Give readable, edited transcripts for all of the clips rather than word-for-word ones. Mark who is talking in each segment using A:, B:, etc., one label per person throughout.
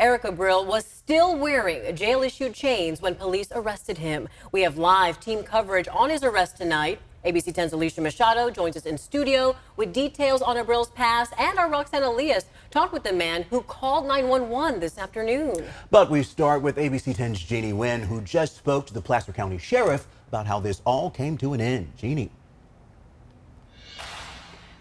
A: Eric Abril was still wearing jail-issued chains when police arrested him. We have live team coverage on his arrest tonight. ABC 10's Alicia Machado joins us in studio with details on Abril's past, and our Roxanne Elias talked with the man who called 911 this afternoon.
B: But we start with ABC 10's Jeannie Nguyen, who just spoke to the Placer County Sheriff about how this all came to an end. Jeannie.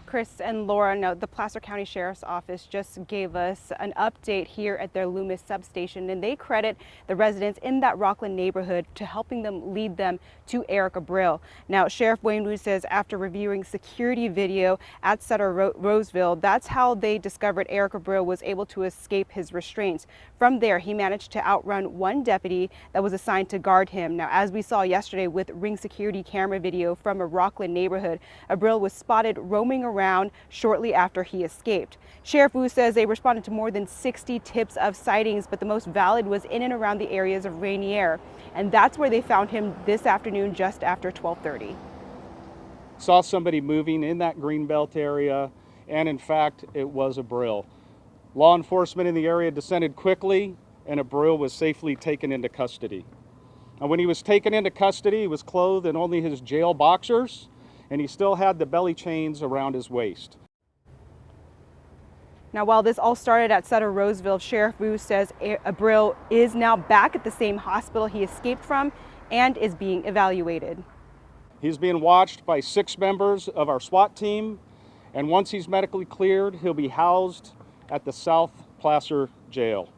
C: Chris and Laura, no, the Placer County Sheriff's Office just gave us an update here at their Loomis substation, and they credit the residents in that Rockland neighborhood to helping them lead them to Eric Abril. Now, Sheriff Wayne Wu says after reviewing security video at Sutter Roseville, that's how they discovered Eric Abril was able to escape his restraints. From there, he managed to outrun one deputy that was assigned to guard him. Now, as we saw yesterday with ring security camera video from a Rockland neighborhood, Abril was spotted roaming around shortly after he escaped. Sheriff Wu says they responded to more than 60 tips of sightings, but the most valid was in and around the areas of Rainier, and that's where they found him this afternoon just after 12:30.
D: Saw somebody moving in that Greenbelt area, and in fact it was Abril. Law enforcement in the area descended quickly, and Abril was safely taken into custody. And when he was taken into custody, he was clothed in only his jail boxers, and he still had the belly chains around his waist.
C: Now, while this all started at Sutter Roseville, Sheriff Wu says Abril is now back at the same hospital he escaped from and is being evaluated.
D: He's being watched by 6 members of our SWAT team, and once he's medically cleared, he'll be housed at the South Placer Jail.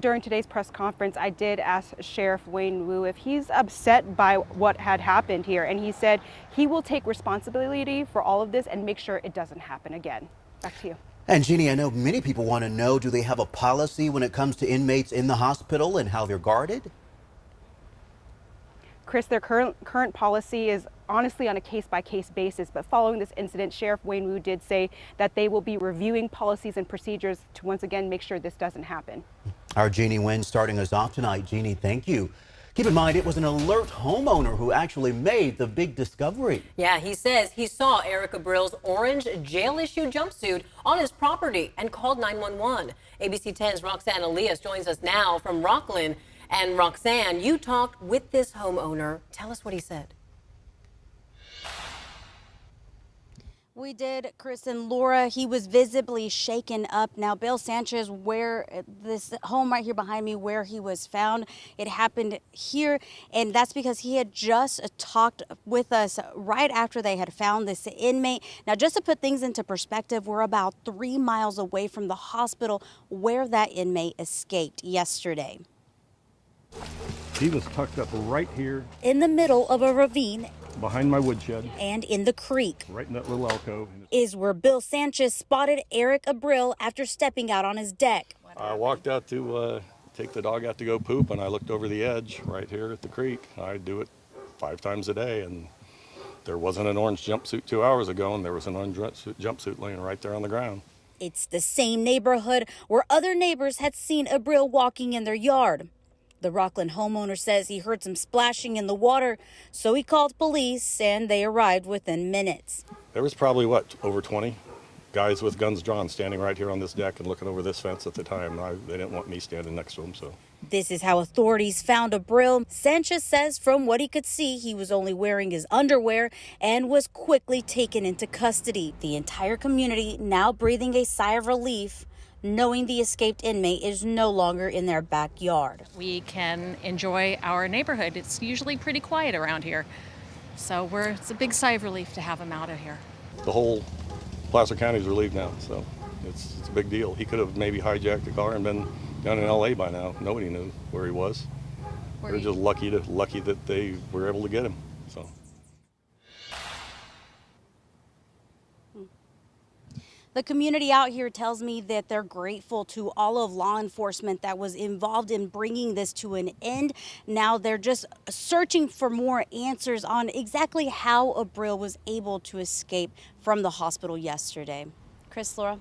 C: During today's press conference, I did ask Sheriff Wayne Wu if he's upset by what had happened here, and he said he will take responsibility for all of this and make sure it doesn't happen again. Back to you.
B: And Jeannie, I know many people want to know, do they have a policy when it comes to inmates in the hospital and how they're guarded?
C: Chris, their current policy is honestly on a case-by-case basis, but following this incident, Sheriff Wayne Wu did say that they will be reviewing policies and procedures to once again make sure this doesn't happen.
B: Our Jeannie Nguyen starting us off tonight. Jeannie, thank you. Keep in mind, it was an alert homeowner who actually made the big discovery.
A: Yeah, he says he saw Eric Abril's orange jail-issued jumpsuit on his property and called 911. ABC 10's Roxanne Elias joins us now from Rockland. And Roxanne, you talked with this homeowner. Tell us what he said.
E: We did, Chris and Laura. He was visibly shaken up. Now, Bill Sanchez, where this home right here behind me, where he was found, it happened here. And that's because he had just talked with us right after they had found this inmate. Now, just to put things into perspective, we're about 3 miles away from the hospital where that inmate escaped yesterday.
F: He was tucked up right here
E: in the middle of a ravine
F: behind my woodshed
E: and in the creek.
F: Right in that little alcove
E: is where Bill Sanchez spotted Eric Abril after stepping out on his deck.
F: I walked out to take the dog out to go poop, and I looked over the edge right here at the creek. I do it 5 times a day, and there wasn't an orange jumpsuit 2 hours ago, and there was an orange jumpsuit laying right there on the ground.
E: It's the same neighborhood where other neighbors had seen Abril walking in their yard. The Rockland homeowner says he heard some splashing in the water, so he called police, and they arrived within minutes.
F: There was probably, over 20 guys with guns drawn standing right here on this deck and looking over this fence at the time. They didn't want me standing next to them, so.
E: This is how authorities found Abril. Sanchez says from what he could see, he was only wearing his underwear and was quickly taken into custody. The entire community now breathing a sigh of relief, knowing the escaped inmate is no longer in their backyard.
G: We can enjoy our neighborhood. It's usually pretty quiet around here. So it's a big sigh of relief to have him out of here.
F: The whole Placer County is relieved now, so it's a big deal. He could have maybe hijacked a car and been down in LA by now. Nobody knew where he was. We're just lucky that they were able to get him. So.
E: The community out here tells me that they're grateful to all of law enforcement that was involved in bringing this to an end. Now they're just searching for more answers on exactly how Abril was able to escape from the hospital yesterday. Chris, Laura?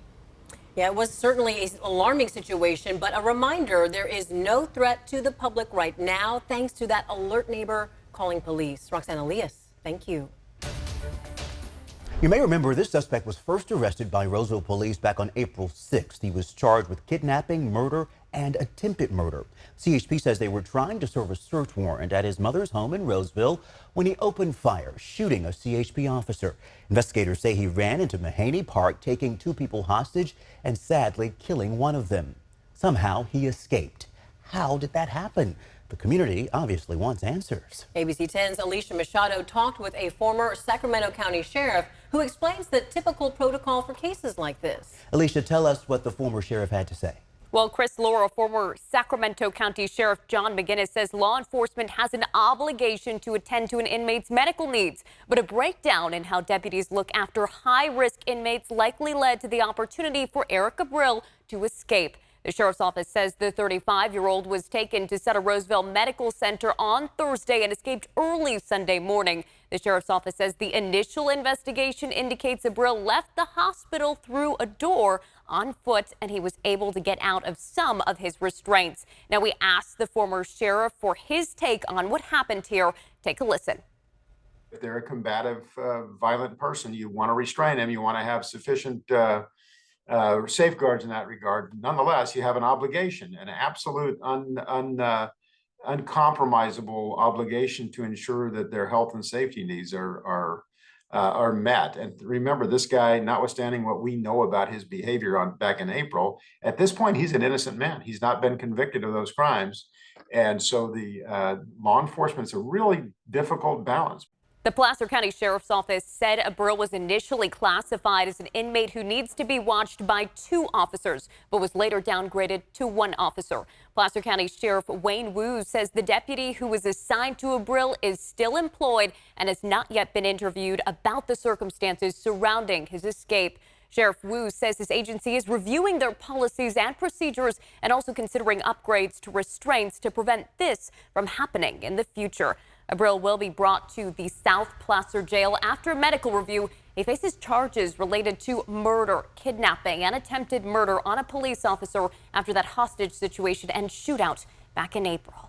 A: Yeah, it was certainly an alarming situation, but a reminder, there is no threat to the public right now, thanks to that alert neighbor calling police. Roxanne Elias, thank you.
B: You may remember this suspect was first arrested by Roseville police back on April 6th. He was charged with kidnapping, murder, and attempted murder. CHP says they were trying to serve a search warrant at his mother's home in Roseville when he opened fire, shooting a CHP officer. Investigators say he ran into Mahaney Park, taking 2 people hostage and sadly killing one of them. Somehow he escaped. How did that happen? The community obviously wants answers.
A: ABC 10's Alicia Machado talked with a former Sacramento County sheriff who explains the typical protocol for cases like this.
B: Alicia, tell us what the former sheriff had to say.
H: Well, Chris Laura, former Sacramento County Sheriff John McGinnis says law enforcement has an obligation to attend to an inmate's medical needs. But a breakdown in how deputies look after high-risk inmates likely led to the opportunity for Eric Abril to escape. The sheriff's office says the 35-year-old was taken to Sutter Roseville Medical Center on Thursday and escaped early Sunday morning. The sheriff's office says the initial investigation indicates Abril left the hospital through a door on foot, and he was able to get out of some of his restraints. Now, we asked the former sheriff for his take on what happened here. Take a listen.
I: If they're a combative, violent person, you want to restrain them. You want to have sufficient safeguards in that regard. Nonetheless, you have an obligation, an absolute uncompromisable obligation to ensure that their health and safety needs are met. And remember, this guy, notwithstanding what we know about his behavior back in April, at this point, he's an innocent man. He's not been convicted of those crimes. And so the law enforcement's a really difficult balance.
H: The Placer County Sheriff's Office said Abril was initially classified as an inmate who needs to be watched by 2 officers, but was later downgraded to 1 officer. Placer County Sheriff Wayne Wu says the deputy who was assigned to Abril is still employed and has not yet been interviewed about the circumstances surrounding his escape. Sheriff Wu says his agency is reviewing their policies and procedures and also considering upgrades to restraints to prevent this from happening in the future. Abril will be brought to the South Placer Jail after a medical review. He faces charges related to murder, kidnapping, and attempted murder on a police officer after that hostage situation and shootout back in April.